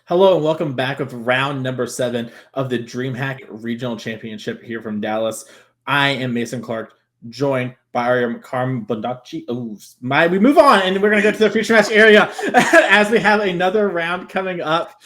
Hello and welcome back with round number 7 of the Dreamhack Regional Championship here from Dallas. I am Mason Clark, joined by our Carm Bonacci. We move on and we're going to go to the future match area as we have another round coming up.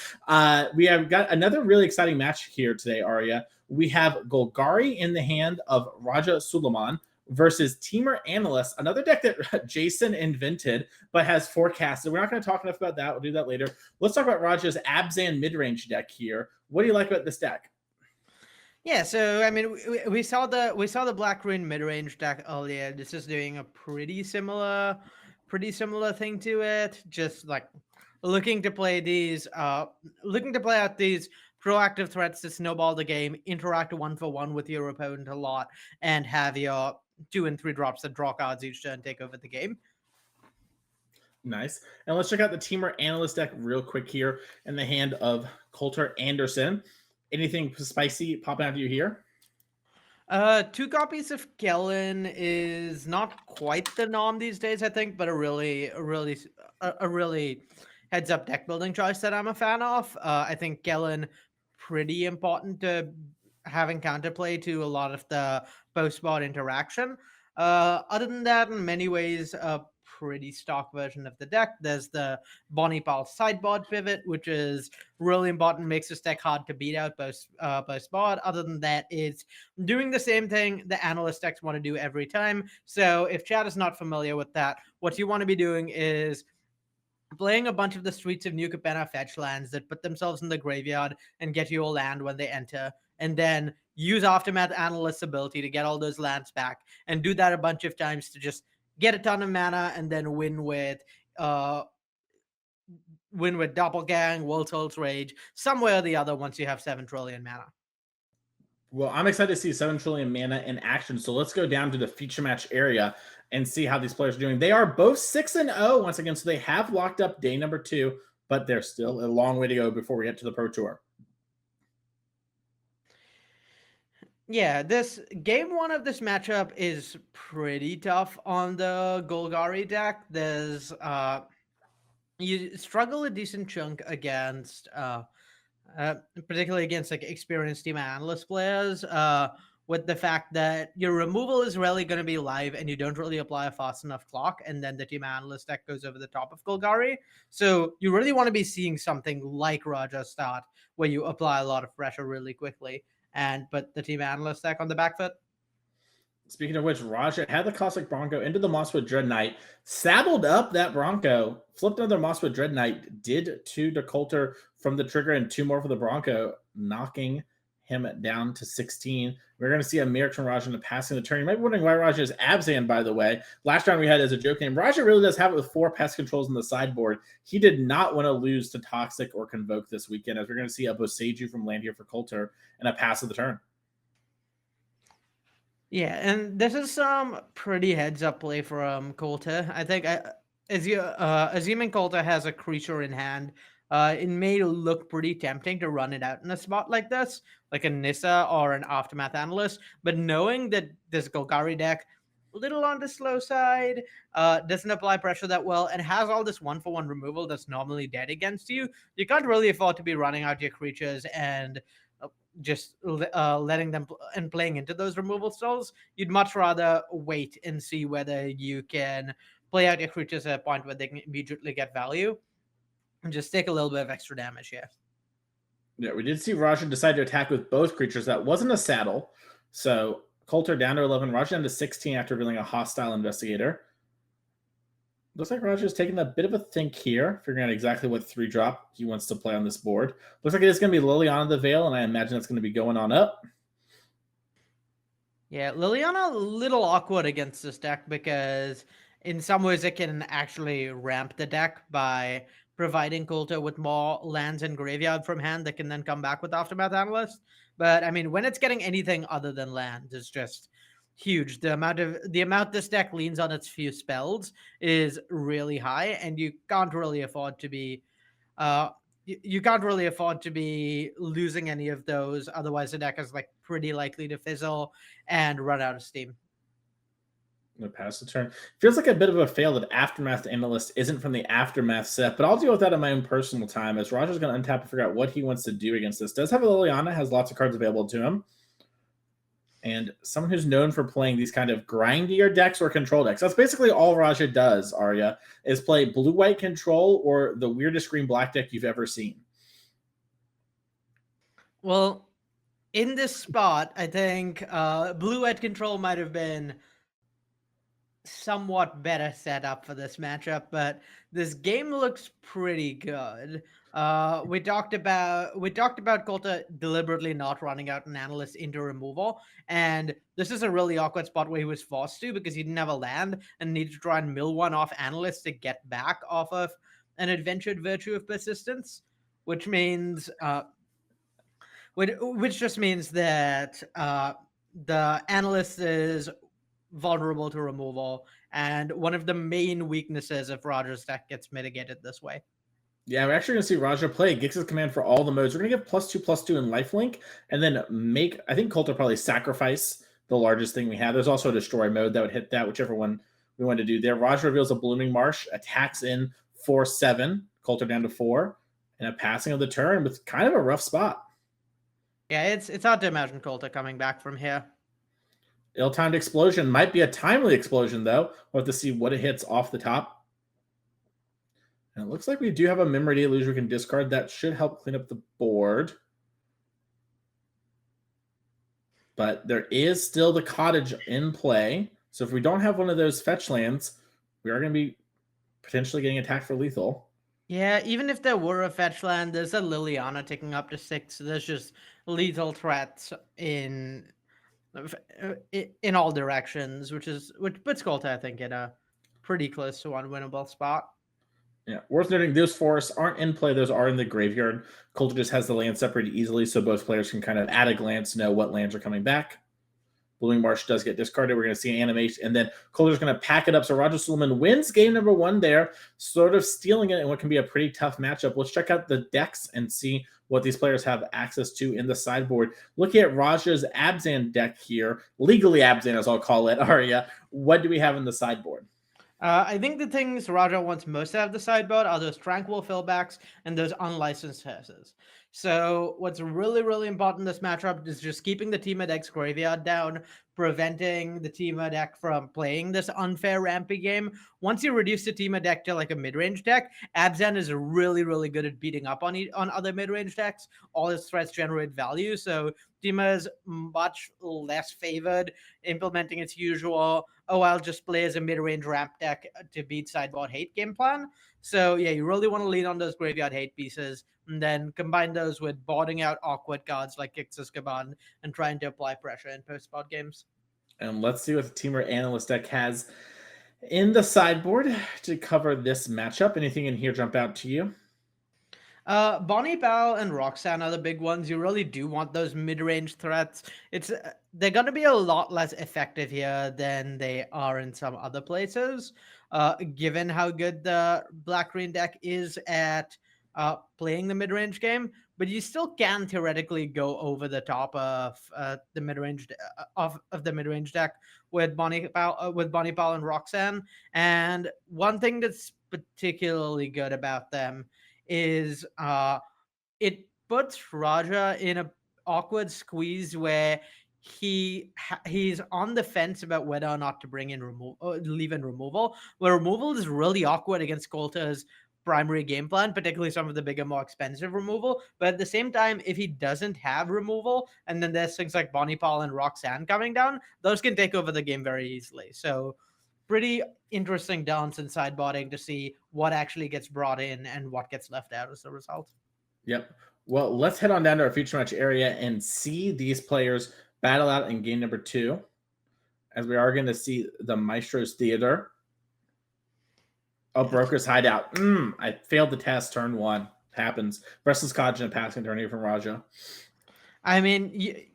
We have got another really exciting match here today, Arya. We have Golgari in the hand of Raja Suleiman versus Temur Analyst, another deck that Jason invented but has forecasted. We're not going to talk enough about that. We'll do that later. Let's talk about Raja's Abzan Midrange deck here. What do you like about this deck? Yeah, so I mean, we saw the black green mid range deck earlier. This is doing a pretty similar thing to it. Just like looking to play out these proactive threats to snowball the game, interact 1-for-1 with your opponent a lot, and have your 2 and 3 drops that draw cards each turn take over the game. Nice. And let's check out the Temur Analyst deck real quick here in the hand of Coulter Anderson. Anything spicy popping out to you here? 2 copies of Kellen is not quite the norm these days, I think, but a really heads up deck building choice that I'm a fan of. I think Kellen pretty important to having counterplay to a lot of the post board interaction. Other than that, in many ways, a pretty stock version of the deck. There's the Bonnie Pal sideboard pivot, which is really important, makes this deck hard to beat out post board. Other than that, it's doing the same thing the analyst decks want to do every time. So if chat is not familiar with that, what you want to be doing is playing a bunch of the Streets of New Capenna fetch lands that put themselves in the graveyard and get you a land when they enter, and then use Aftermath Analyst's ability to get all those lands back, and do that a bunch of times to just get a ton of mana and then win with Doppelgang, World Soul's Rage, somewhere or the other once you have 7 trillion mana. Well, I'm excited to see 7 trillion mana in action. So let's go down to the feature match area and see how these players are doing. They are both 6-0 once again. So they have locked up day number 2, but there's still a long way to go before we get to the Pro Tour. Yeah, this game 1 of this matchup is pretty tough on the Golgari deck. There's you struggle a decent chunk against particularly against like experienced team analyst players, with the fact that your removal is really going to be live and you don't really apply a fast enough clock, and then the team analyst deck goes over the top of Golgari. So you really want to be seeing something like Raja start, where you apply a lot of pressure really quickly and put the team analyst deck on the back foot. Speaking of which, Raja had the Cossack Bronco into the Mosswood Dread Knight, saddled up that Bronco, flipped another Mosswood Dread Knight, did 2 to Coulter from the trigger and 2 more for the Bronco, knocking him down to 16. We're going to see a Merrick from Raja in the passing the turn. You might be wondering why Raja is Abzan, by the way. Last round we had as a joke name. Raja really does have it with 4 pest controls on the sideboard. He did not want to lose to Toxic or Convoke this weekend, as we're going to see a Boseiju from land here for Coulter and a pass of the turn. Yeah, and this is some pretty heads up play from Coulter. I think assuming Coulter has a creature in hand, it may look pretty tempting to run it out in a spot like this, like a Nissa or an Aftermath Analyst. But knowing that this Golgari deck, a little on the slow side, doesn't apply pressure that well, and has all this 1-for-1 removal that's normally dead against you, you can't really afford to be running out your creatures and just letting them and playing into those removal stalls. You'd much rather wait and see whether you can play out your creatures at a point where they can immediately get value and just take a little bit of extra damage here. Yeah, we did see Raja decide to attack with both creatures. That wasn't a saddle. So Coulter down to 11, Raja down to 16 after revealing a hostile investigator. Looks like Raja's taking a bit of a think here, figuring out exactly what 3-drop he wants to play on this board. Looks like it is going to be Liliana the Veil, and I imagine that's going to be going on up. Yeah, Liliana a little awkward against this deck because in some ways it can actually ramp the deck by providing Coulter with more lands and graveyard from hand that can then come back with Aftermath Analyst. But I mean, when it's getting anything other than lands, it's just huge. The amount this deck leans on its few spells is really high, and you can't really afford to be losing any of those. Otherwise, the deck is like pretty likely to fizzle and run out of steam. The pass the turn. Feels like a bit of a fail that Aftermath Analyst isn't from the Aftermath set, but I'll deal with that in my own personal time as Roger's going to untap and figure out what he wants to do against this. Does have a Liliana, has lots of cards available to him. And someone who's known for playing these kind of grindier decks or control decks. That's basically all Raja does, Arya, is play blue-white control or the weirdest green-black deck you've ever seen. Well, in this spot, I think blue-white control might have been somewhat better setup for this matchup, but this game looks pretty good. We talked about Coulter deliberately not running out an analyst into removal, and this is a really awkward spot where he was forced to because he didn't have a land and needed to try and mill one off analyst to get back off of an adventured virtue of persistence, which means which just means that the analyst is vulnerable to removal, and one of the main weaknesses of Roger's deck gets mitigated this way. Yeah, we're actually going to see Raja play Gix's command for all the modes. We're going to give +2/+2 in lifelink, and then make, I think Coulter probably sacrifice the largest thing we have. There's also a destroy mode that would hit that, whichever one we want to do there. Raja reveals a Blooming Marsh, attacks in 4/7, Coulter down to 4, and a passing of the turn with kind of a rough spot. Yeah, it's hard to imagine Coulter coming back from here. Ill-timed explosion might be a timely explosion, though. We'll have to see what it hits off the top. And it looks like we do have a Memory Deluge we can discard. That should help clean up the board. But there is still the Cottage in play. So if we don't have one of those fetch lands, we are going to be potentially getting attacked for lethal. Yeah, even if there were a fetch land, there's a Liliana ticking up to 6. So there's just lethal threats in all directions, which puts Coulter, I think, in a pretty close to unwinnable spot. Yeah, worth noting, those forests aren't in play. Those are in the graveyard. Coulter just has the land separated easily, so both players can kind of, at a glance, know what lands are coming back. Blooming Marsh does get discarded. We're going to see an animation, and then Coulter's going to pack it up. So Roger Suleiman wins game number 1 there, sort of stealing it in what can be a pretty tough matchup. Let's check out the decks and see what these players have access to in the sideboard. Looking at Raja's Abzan deck here, legally Abzan as I'll call it, Arya, what do we have in the sideboard? I think the things Raja wants most out of the sideboard are those tranquil fillbacks and those unlicensed houses. So what's really, really important in this matchup is just keeping the Temur deck's graveyard down, preventing the Temur deck from playing this unfair rampy game. Once you reduce the Temur deck to like a mid-range deck, Abzan is really, really good at beating up on other mid-range decks. All his threats generate value, so Temur is much less favored implementing its usual, oh, I'll just play as a mid-range ramp deck to beat sideboard hate game plan. So yeah, you really want to lean on those graveyard hate pieces and then combine those with boarding out awkward cards like Kix's Kaban and trying to apply pressure in post-board games. And let's see what the Temur Analyst deck has in the sideboard to cover this matchup. Anything in here jump out to you? Bonnie Powell and Roxanne are the big ones. You really do want those mid-range threats. They're going to be a lot less effective here than they are in some other places, given how good the black-green deck is at playing the mid-range game. But you still can theoretically go over the top of the mid-range of the mid-range deck with Bonnie Powell and Roxanne. And one thing that's particularly good about them is it puts Raja in an awkward squeeze where he's on the fence about whether or not to bring in leave in removal. Where removal is really awkward against Coulter's primary game plan, particularly some of the bigger, more expensive removal. But at the same time, if he doesn't have removal, and then there's things like Bonnie Paul and Roxanne coming down, those can take over the game very easily. So pretty interesting dance in sideboarding to see what actually gets brought in and what gets left out as a result. Yep. Well, let's head on down to our feature match area and see these players battle out in game number 2, as we are going to see the Maestro's Theater. Oh, Broker's Hideout. I failed the test turn 1. Happens. Restless Cottage and a passing turn here from Raja. I mean,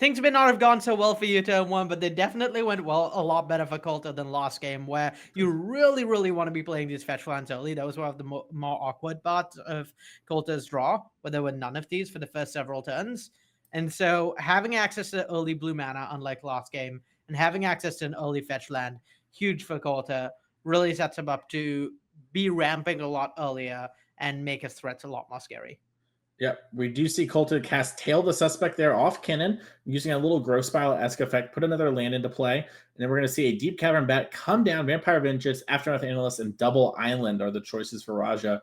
things may not have gone so well for you turn 1, but they definitely went well, a lot better for Coulter than last game, where you really, really want to be playing these fetch lands early. That was one of the more awkward parts of Coulter's draw, where there were none of these for the first several turns. And so having access to early blue mana, unlike last game, and having access to an early fetch land huge for Coulter. Really sets him up to be ramping a lot earlier and make his threats a lot more scary. Yep, we do see Coulter cast Tail the Suspect there off Kinnan, using a little Growth Spiral-esque effect, put another land into play, and then we're going to see a Deep Cavern Bat come down, Vampire Vengeance, Aftermath Analyst, and Double Island are the choices for Raja.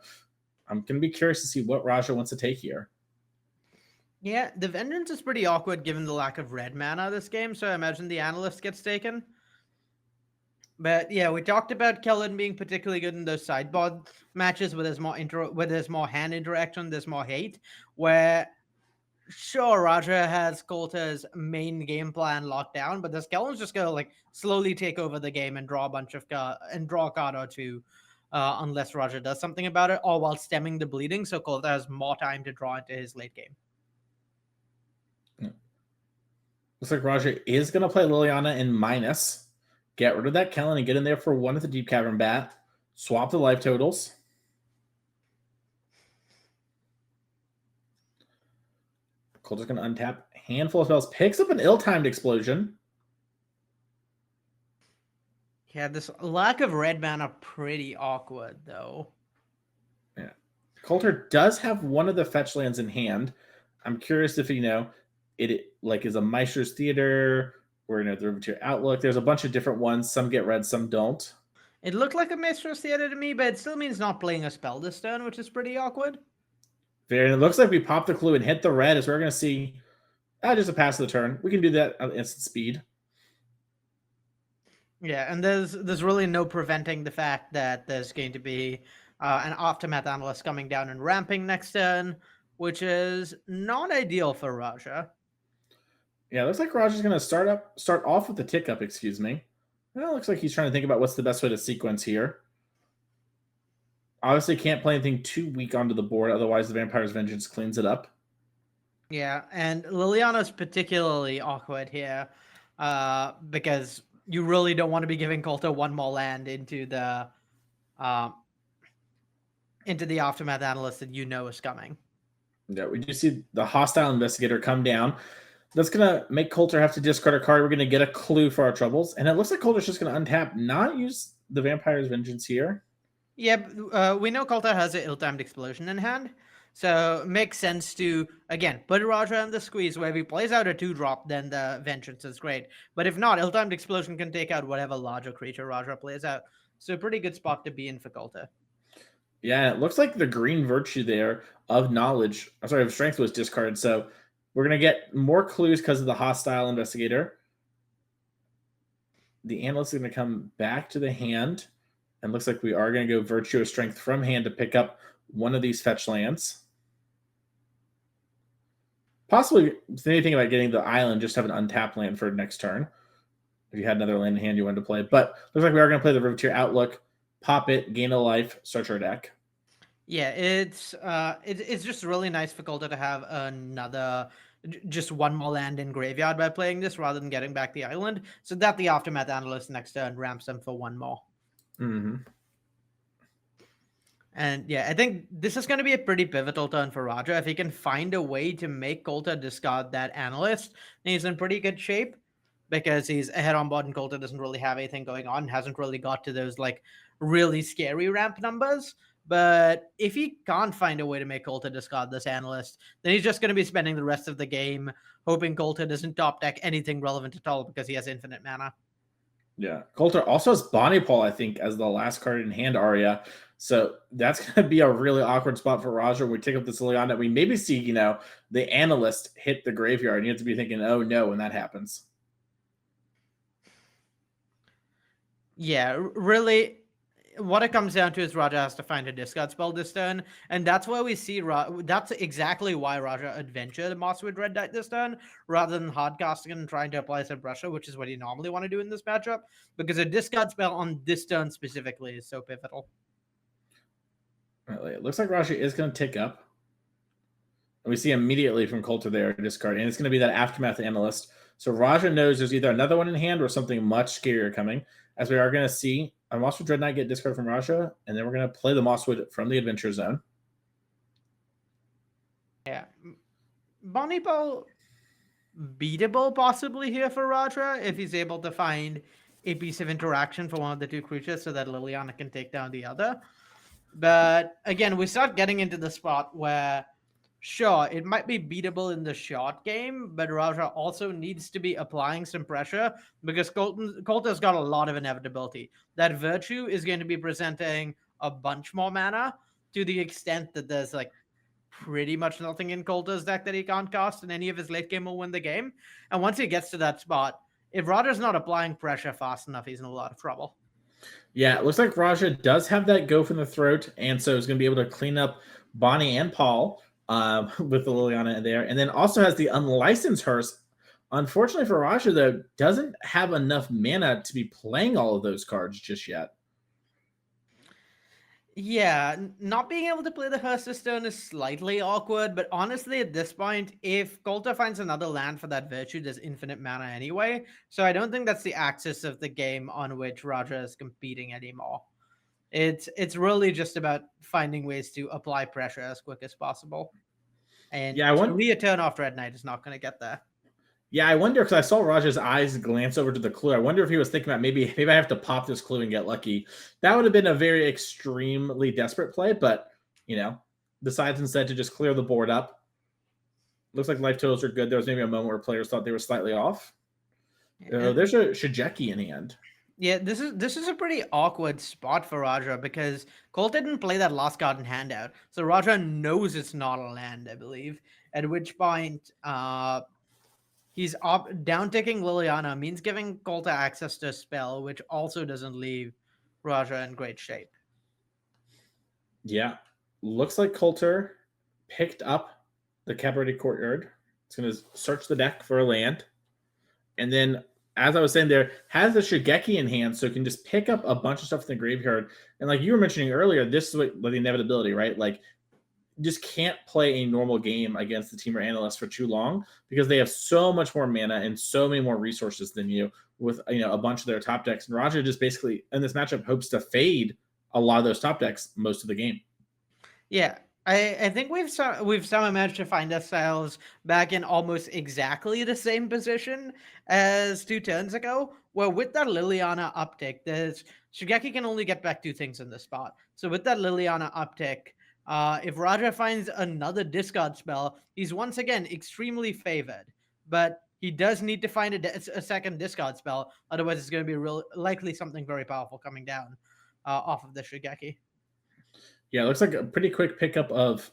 I'm going to be curious to see what Raja wants to take here. Yeah, the Vengeance is pretty awkward given the lack of red mana this game, so I imagine the Analyst gets taken. But yeah, we talked about Kellen being particularly good in those sideboard matches where there's more hand interaction, there's more hate. Where sure, Raja has Coulter's main game plan locked down, but this Kellen's just gonna like slowly take over the game and draw a bunch of draw a card or two, unless Raja does something about it, or while stemming the bleeding, so Coulter has more time to draw into his late game. Looks like Raja is gonna play Liliana in minus. Get rid of that Kellen and get in there for one of the Deep Cavern Bat. Swap the life totals. Coulter's going to untap a handful of spells. Picks up an ill-timed explosion. Yeah, this lack of red mana pretty awkward, though. Yeah. Coulter does have one of the fetch lands in hand. I'm curious if, it like is a Maestro's Theater or, the Riveteer Outlook. There's a bunch of different ones. Some get red, some don't. It looked like a Maestro's Theater to me, but it still means not playing a spell this turn, which is pretty awkward. It looks like we popped the clue and hit the red, as we're going to see just a pass of the turn. We can do that at instant speed. Yeah, and there's really no preventing the fact that there's going to be an Aftermath Analyst coming down and ramping next turn, which is not ideal for Raja. Yeah, it looks like Raja's going to start off with the tick up, excuse me. Well, it looks like he's trying to think about what's the best way to sequence here. Obviously can't play anything too weak onto the board, otherwise the Vampire's Vengeance cleans it up. Yeah, and Liliana's particularly awkward here because you really don't want to be giving Coulter one more land into the Aftermath Analyst that is coming. Yeah, we do see the Hostile Investigator come down. That's going to make Coulter have to discard a card. We're going to get a clue for our troubles. And it looks like Coulter's just going to untap, not use the Vampire's Vengeance here. Yeah, we know Coulter has an ill-timed explosion in hand. So it makes sense to, again, put Raja in the squeeze where if he plays out a 2-drop, then the Vengeance is great. But if not, ill-timed explosion can take out whatever larger creature Raja plays out. So a pretty good spot to be in for Coulter. Yeah, it looks like the green virtue there of strength was discarded. So we're going to get more clues because of the Hostile Investigator. The Analyst is going to come back to the hand. And looks like we are going to go Virtue of Strength from hand to pick up one of these fetch lands. Possibly anything about getting the island, just have an untapped land for next turn. If you had another land in hand you wanted to play. But looks like we are going to play the Riveteer Outlook, pop it, gain a life, search our deck. Yeah, it's just really nice for Coulter to have just one more land in graveyard by playing this rather than getting back the island, so that the Aftermath Analyst next turn ramps them for one more. Mm-hmm. And yeah, I think this is going to be a pretty pivotal turn for Raja. If he can find a way to make Coulter discard that Analyst, he's in pretty good shape because he's ahead on board and Coulter doesn't really have anything going on, hasn't really got to those like really scary ramp numbers. But if he can't find a way to make Coulter discard this Analyst, then he's just going to be spending the rest of the game hoping Coulter doesn't top deck anything relevant at all because he has infinite mana. Yeah. Coulter also has Bonnie Paul, I think, as the last card in hand aria. So that's going to be a really awkward spot for Raja. We take up this Liliana. We maybe see, the Analyst hit the graveyard. And you have to be thinking, oh no, when that happens. Yeah, really, what it comes down to is Raja has to find a discard spell this turn. And that's where we see, that's exactly why Raja adventured Mosswood Red Knight this turn, rather than hardcasting and trying to apply some pressure, which is what you normally want to do in this matchup, because a discard spell on this turn specifically is so pivotal. It looks like Raja is going to tick up. And we see immediately from Coulter there, discard. And it's going to be that Aftermath Analyst. So Raja knows there's either another one in hand or something much scarier coming, as we are going to see a Mosswood Dread Knight get discard from Raja, and then we're going to play the Mosswood from the Adventure Zone. Yeah. Bonnie Paul beatable possibly here for Raja if he's able to find a piece of interaction for one of the two creatures so that Liliana can take down the other. But again, we start getting into the spot where, sure, it might be beatable in the short game, but Raja also needs to be applying some pressure because Coulter's got a lot of inevitability. That Virtue is going to be presenting a bunch more mana to the extent that there's like pretty much nothing in Coulter's deck that he can't cast, and any of his late game will win the game. And once he gets to that spot, if Raja's not applying pressure fast enough, he's in a lot of trouble. Yeah, it looks like Raja does have that go from the throat, and so is going to be able to clean up Bonnie and Paul with the Liliana in there, and then also has the unlicensed Hearse. Unfortunately for Raja, though, doesn't have enough mana to be playing all of those cards just yet. Yeah, not being able to play the Hearse Stone is slightly awkward, but honestly, at this point, if Coulter finds another land for that Virtue, there's infinite mana anyway. So I don't think that's the axis of the game on which Raja is competing anymore. It's really just about finding ways to apply pressure as quick as possible. And Yeah, to return off Red Knight is not going to get there. Yeah, I wonder because I saw Raja's eyes glance over to the clue. I wonder if he was thinking about maybe I have to pop this clue and get lucky. That would have been a very extremely desperate play, but decides instead to just clear the board up. Looks like life totals are good. There was maybe a moment where players thought they were slightly off. There's a Shigeki in hand. Yeah, this is a pretty awkward spot for Raja because Colt didn't play that last card in hand out. So Raja knows it's not a land, I believe. At which point, he's down-ticking Liliana, means giving Coulter access to a spell, which also doesn't leave Raja in great shape. Yeah. Looks like Coulter picked up the Cabaret Courtyard. It's going to search the deck for a land. And then, as I was saying there, has the Shigeki in hand, so it can just pick up a bunch of stuff in the graveyard. And like you were mentioning earlier, this is what the inevitability, right? Like, just can't play a normal game against the Temur Analyst for too long because they have so much more mana and so many more resources than you with a bunch of their top decks. And Raja just basically in this matchup hopes to fade a lot of those top decks most of the game. Yeah, I think we've somehow managed to find ourselves back in almost exactly the same position as 2 turns ago, where with that Liliana uptick, there's Shigeki can only get back 2 things in the spot. So with that Liliana uptick, if Raja finds another discard spell, he's once again extremely favored. But he does need to find a second discard spell, otherwise it's going to be likely something very powerful coming down off of the Shigeki. Yeah, it looks like a pretty quick pickup of.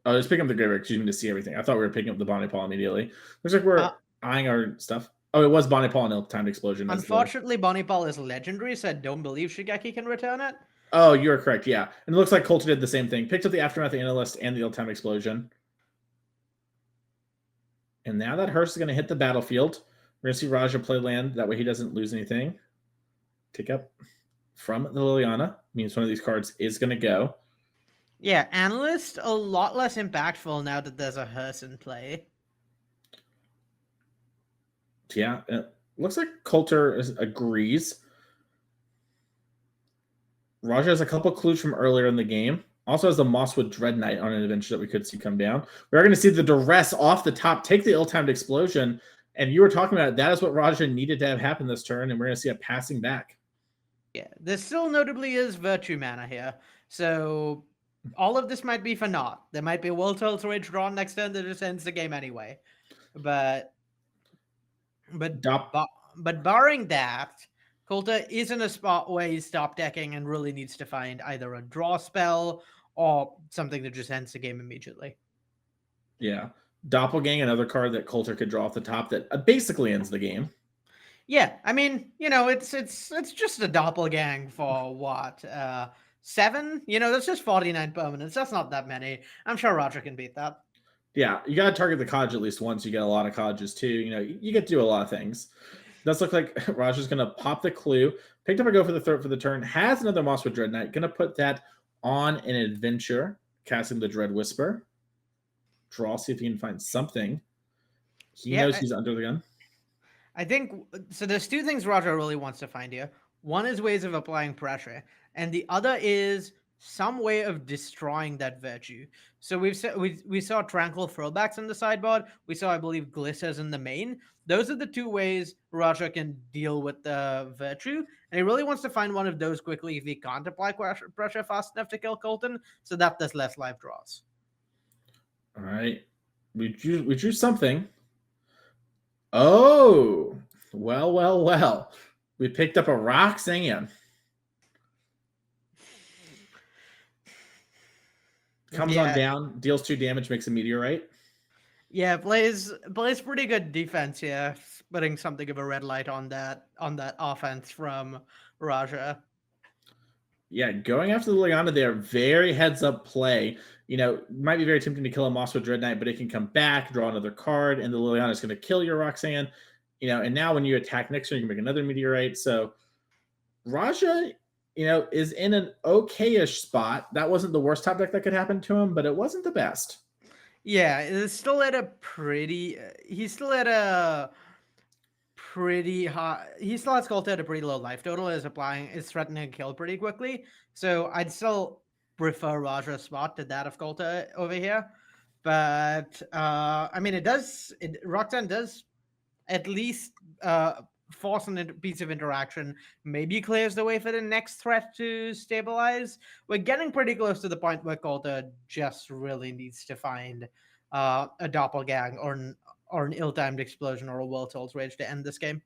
Oh, just picking up the graveyard because you need to see everything. I thought we were picking up the Bonnie Paul immediately. Looks like we're eyeing our stuff. Oh, it was Bonnie Paul and Ill-Timed Explosion. Unfortunately, Bonnie Paul is legendary, so I don't believe Shigeki can return it. Oh, you're correct. Yeah. And it looks like Coulter did the same thing. Picked up the Aftermath Analyst and the Ill-Timed Explosion. And now that Hearse is going to hit the battlefield. We're going to see Raja play land. That way he doesn't lose anything. Take up from the Liliana. Means one of these cards is going to go. Yeah, Analyst, a lot less impactful now that there's a Hearse in play. Yeah, it looks like Coulter agrees. Raja has a couple clues from earlier in the game. Also has the Mosswood Dread Knight on an adventure that we could see come down. We're going to see the Duress off the top take the Ill-Timed Explosion. And you were talking about it. That is what Raja needed to have happen this turn, and we're going to see a passing back. Yeah, there still notably is Virtue mana here. So all of this might be for naught. There might be a World Turtle's Rage drawn next turn that just ends the game anyway. But barring that, Coulter is in a spot where he's top decking and really needs to find either a draw spell or something that just ends the game immediately. Yeah. Doppelgang, another card that Coulter could draw off the top that basically ends the game. Yeah, I mean, it's just a Doppelgang for what? 7? That's just 49 permanents. That's not that many. I'm sure Roger can beat that. Yeah, you got to target the Codge at least once. You get a lot of Codges too. You get to do a lot of things. Does look like Raja's going to pop the clue. Picked up a go for the third for the turn. Has another Mosswood Dread Knight. Going to put that on an adventure. Casting the Dread Whisper. Draw, see if he can find something. He knows he's under the gun. I think, so there's 2 things Raja really wants to find here. One is ways of applying pressure. And the other is some way of destroying that virtue. So we saw tranquil throwbacks in the sideboard. We saw, I believe, glissers in the main. Those are the two ways Raja can deal with the virtue, and he really wants to find one of those quickly if he can't apply pressure fast enough to kill Colton, so that there's less live draws. All right, we drew something. Oh, well. We picked up a Roxanne. Comes on down, deals 2 damage, makes a meteorite. Yeah, plays pretty good defense here, putting something of a red light on that offense from Raja. Yeah, going after the Liliana there, very heads up play. Might be very tempting to kill a Moss with Dread Knight, but it can come back, draw another card, and the Liliana is going to kill your Roxanne. And now when you attack next turn, you can make another meteorite. So Raja, is in an okay-ish spot. That wasn't the worst top deck that could happen to him, but it wasn't the best. Yeah, it's still at a pretty. He's still at a pretty high. He still has Colta at a pretty low life total. Is threatening to kill pretty quickly. So I'd still prefer Raja's spot to that of Colta over here. But I mean, Roxanne does at least force a piece of interaction, maybe clears the way for the next threat to stabilize. We're getting pretty close to the point where Colta just really needs to find a doppelgang or an ill-timed explosion or a World Soul's Rage to end this game.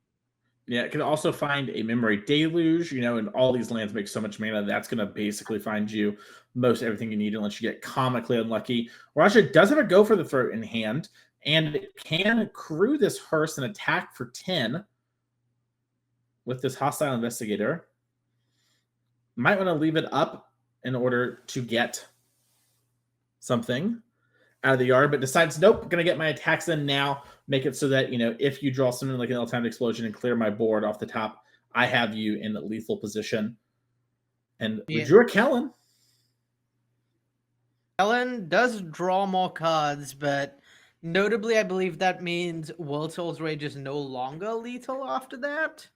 Yeah, it can also find a Memory Deluge, and all these lands make so much mana. That's going to basically find you most everything you need unless you get comically unlucky. Raja does have a Go for the Throat in hand, and can crew this hearse and attack for 10 with this Hostile Investigator. Might want to leave it up in order to get something out of the yard, but decides, nope, going to get my attacks in now. Make it so that, if you draw something like an ill-timed explosion and clear my board off the top, I have you in a lethal position. And we drew a Kellen. Kellen does draw more cards, but notably, I believe that means World Soul's Rage is no longer lethal after that.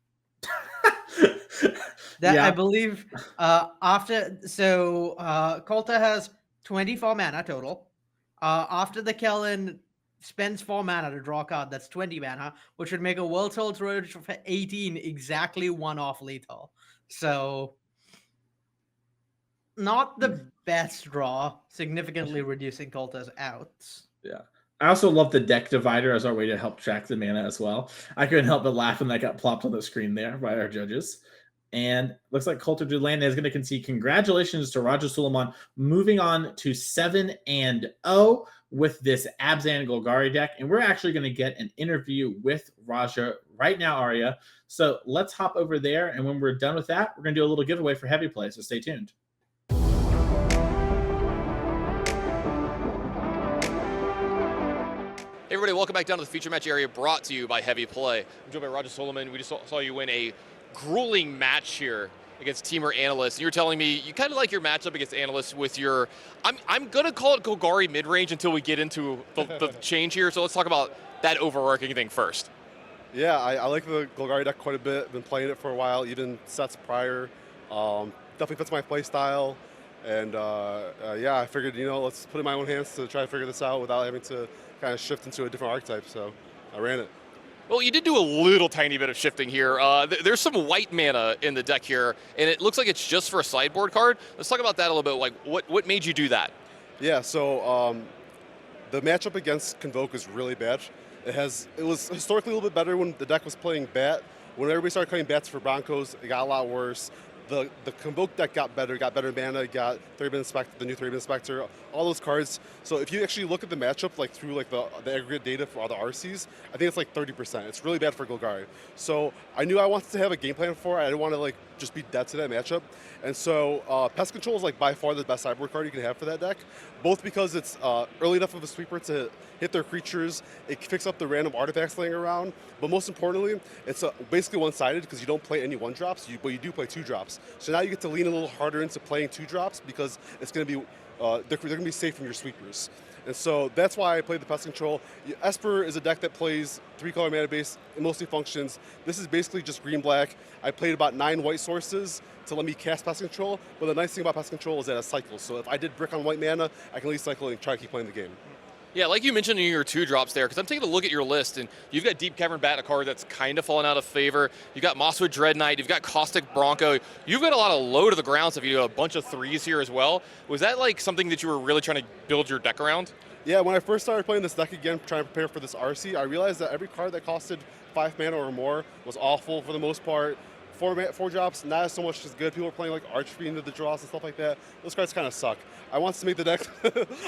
I believe after Colta has 24 mana total. After the Kellen spends 4 mana to draw a card, that's 20 mana, which would make a World Soul's Rage for 18 exactly one off lethal. So not the best draw, significantly reducing Colta's outs. Yeah. I also love the deck divider as our way to help track the mana as well. I couldn't help but laugh when that got plopped on the screen there by our judges. And looks like Colter Dulan is going to concede. Congratulations to Raja Suleiman, moving on to 7-0 with this Abzan Golgari deck. And we're actually going to get an interview with Raja right now, Arya. So let's hop over there. And when we're done with that, we're going to do a little giveaway for Heavy Play. So stay tuned. Hey everybody, welcome back down to the feature match area brought to you by Heavy Play. I'm joined by Raja Suleiman. We just saw you win a grueling match here against Temur Analyst. You were telling me you kind of like your matchup against Analyst with your, I'm going to call it Golgari mid-range until we get into the change here. So let's talk about that overarching thing first. Yeah, I like the Golgari deck quite a bit. Been playing it for a while, even sets prior. Definitely fits my play style. And yeah, I figured, let's put it in my own hands to try to figure this out without having to kind of shift into a different archetype. So I ran it. Well, you did do a little tiny bit of shifting here. There's some white mana in the deck here, and it looks like it's just for a sideboard card. Let's talk about that a little bit. Like, what made you do that? Yeah, so the matchup against Convoke is really bad. It was historically a little bit better when the deck was playing Bat. When everybody started playing Bats for Broncos, it got a lot worse. The Convoke deck got better mana, got the new 3-man Inspector, all those cards. So if you actually look at the matchup through the aggregate data for all the RCs, I think it's like 30%. It's really bad for Golgari. So I knew I wanted to have a game plan for it. I didn't want to just be dead to that matchup. And so Pest Control is by far the best sideboard card you can have for that deck, both because it's early enough of a sweeper to hit their creatures, it picks up the random artifacts laying around, but most importantly, it's basically one-sided because you don't play any 1-drops, but you do play 2-drops. So now you get to lean a little harder into playing 2-drops because it's going to be they're going to be safe from your sweepers. And so that's why I played the Pest Control. Esper is a deck that plays 3-color mana base. It mostly functions. This is basically just green-black. I played about 9 white sources to let me cast Pest Control, but the nice thing about Pest Control is that it cycles. So if I did brick on white mana, I can at least cycle and try to keep playing the game. Yeah, like you mentioned in your 2 drops there, because I'm taking a look at your list, and you've got Deep Cavern Bat, a card that's kind of fallen out of favor. You've got Mosswood Dread Knight, you've got Caustic Bronco. You've got a lot of low to the ground stuff. You do a bunch of 3s here as well. Was that like something that you were really trying to build your deck around? Yeah, when I first started playing this deck again, trying to prepare for this RC, I realized that every card that costed 5 mana or more was awful for the most part. 4 drops, not so much as good. People are playing like Archfiend into the draws and stuff like that. Those cards kind of suck. I want to make the deck,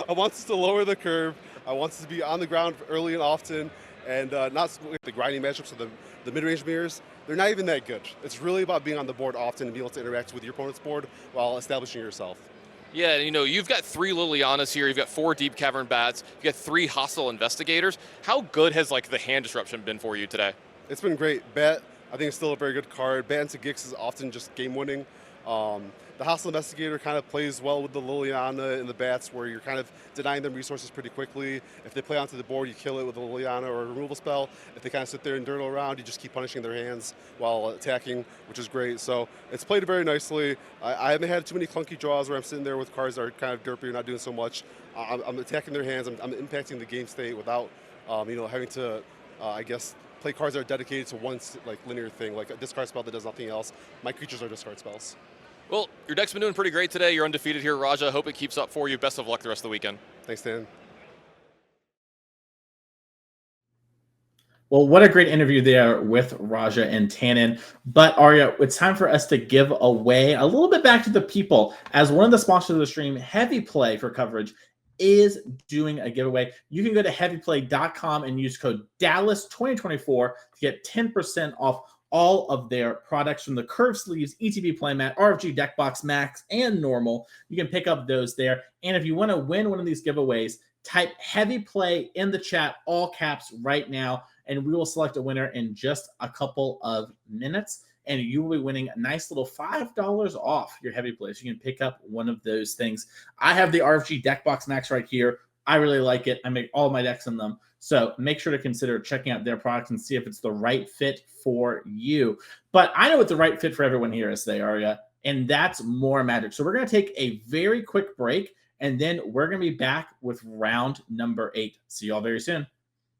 I want us to lower the curve. I want us to be on the ground early and often, and not the grinding matchups of the mid-range mirrors. They're not even that good. It's really about being on the board often and being able to interact with your opponent's board while establishing yourself. Yeah, you know, you've got 3 Lilianas here, you've got 4 Deep Cavern Bats, you've got 3 Hostile Investigators. How good has like the hand disruption been for you today? It's been great. Bat, I think, is still a very good card. Bat into Gix is often just game winning. The Hostile Investigator kind of plays well with the Liliana and the Bats, where you're kind of denying them resources pretty quickly. If they play onto the board, you kill it with a Liliana or a removal spell. If they kind of sit there and dirtle around, you just keep punishing their hands while attacking, which is great. So it's played very nicely. I haven't had too many clunky draws where I'm sitting there with cards that are kind of derpy and not doing so much. I'm attacking their hands. I'm impacting the game state without, having to, I guess, play cards that are dedicated to one like linear thing, like a discard spell that does nothing else. My creatures are discard spells. Well, your deck's been doing pretty great today. You're undefeated here, Raja. Hope it keeps up for you. Best of luck the rest of the weekend. Thanks, Dan. Well, what a great interview there with Raja and Tannen. But Arya, it's time for us to give away a little bit back to the people. As one of the sponsors of the stream, Heavy Play for Coverage is doing a giveaway. You can go to heavyplay.com and use code Dallas2024 to get 10% off all of their products, from the curved sleeves, ETB playmat, RFG deck box, max, and normal. You can pick up those there. And if you want to win one of these giveaways, type Heavy Play in the chat, all caps, right now, and we will select a winner in just a couple of minutes. And you will be winning a nice little $5 off your Heavy Play. So you can pick up one of those things. I have the RFG deck box max right here. I really like it. I make all my decks in them. So make sure to consider checking out their products and see if it's the right fit for you. But I know what the right fit for everyone here is today, Arya, and that's more Magic. So we're going to take a very quick break, and then we're going to be back with round number 8. See you all very soon.